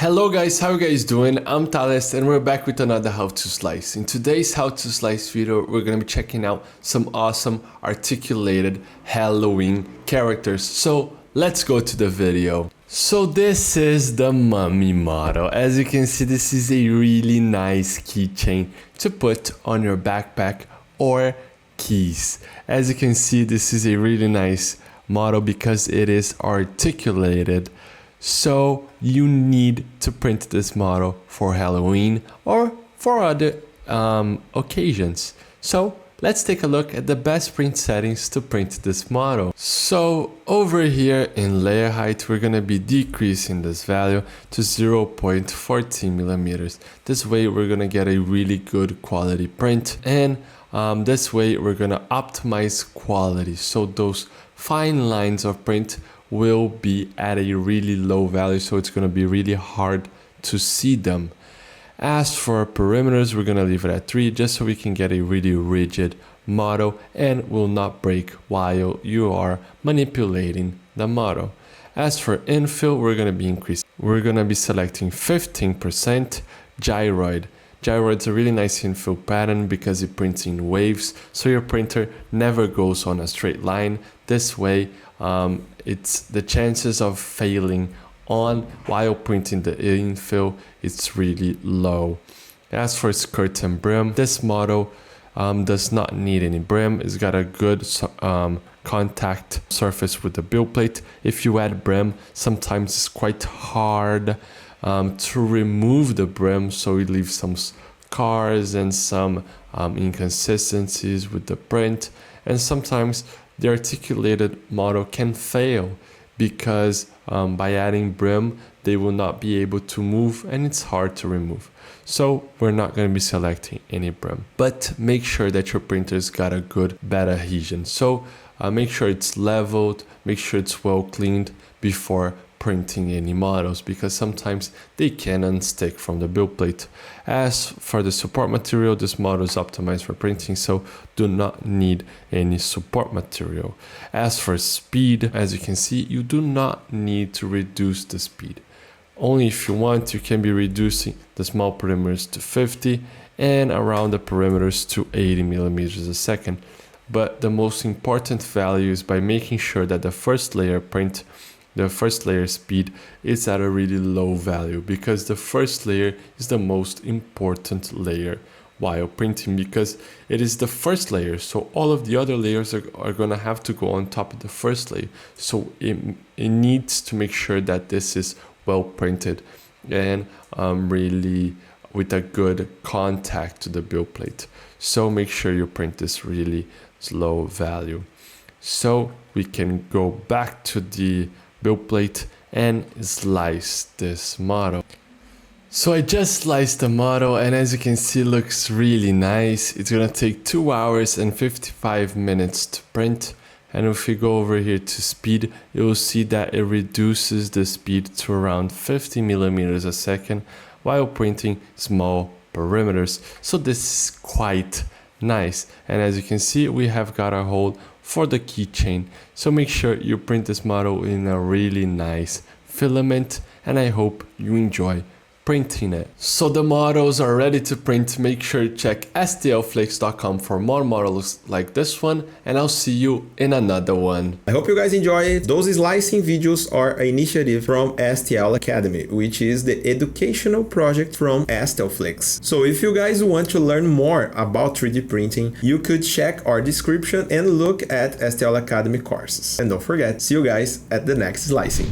Hello guys, how you guys doing? I'm Thales and we're back with another how to slice. In today's how to slice video, we're gonna be checking out some awesome articulated Halloween characters. So let's go to the video. So this is the mummy model. As you can see, this is a really nice keychain to put on your backpack or keys. As you can see, this is a really nice model because it is articulated. So you need to print this model for Halloween or for other occasions. So let's take a look at the best print settings to print this model. So over here in layer height, we're gonna be decreasing this value to 0.14 millimeters. This way we're gonna get a really good quality print, and this way we're gonna optimize quality. So those fine lines of print will be at a really low value, so it's going to be really hard to see them. As for perimeters, we're going to leave it at 3 just so we can get a really rigid model and will not break while you are manipulating the model. As for infill, we're going to be increasing. We're going to be selecting 15% gyroid. Gyroid's a really nice infill pattern because it prints in waves, so your printer never goes on a straight line. This way, it's the chances of failing on while printing the infill, it's really low. As for skirt and brim, this model does not need any brim. It's got a good contact surface with the build plate. If you add brim, sometimes it's quite hard to remove the brim, so it leaves some scars and some inconsistencies with the print, and sometimes the articulated model can fail because by adding brim they will not be able to move and it's hard to remove. So we're not going to be selecting any brim, but make sure that your printer's got a good bed adhesion. So make sure it's leveled, make sure it's well cleaned before printing any models, because sometimes they can unstick from the build plate. As for the support material, this model is optimized for printing, so do not need any support material. As for speed, as you can see, you do not need to reduce the speed. Only if you want, you can be reducing the small perimeters to 50 and around the perimeters to 80 millimeters a second. But the most important value is by making sure that the first layer speed is at a really low value, because the first layer is the most important layer while printing, because it is the first layer, so all of the other layers are going to have to go on top of the first layer. So it needs to make sure that this is well printed and really with a good contact to the build plate. So make sure you print this really low value. So we can go back to the build plate and slice this model. So I just sliced the model, and as you can see, it looks really nice. It's gonna take 2 hours and 55 minutes to print. And if we go over here to speed, you will see that it reduces the speed to around 50 millimeters a second while printing small perimeters. So this is quite nice. And as you can see, we have got a hole for the keychain. So make sure you print this model in a really nice filament, and I hope you enjoy printing it. So the models are ready to print. Make sure you check stlflakes.com for more models like this one, and I'll see you in another one. I hope you guys enjoy it. Those slicing videos are an initiative from STL Academy, which is the educational project from STL Flakes. So if you guys want to learn more about 3D printing, you could check our description and look at STL Academy courses. And don't forget, see you guys at the next slicing.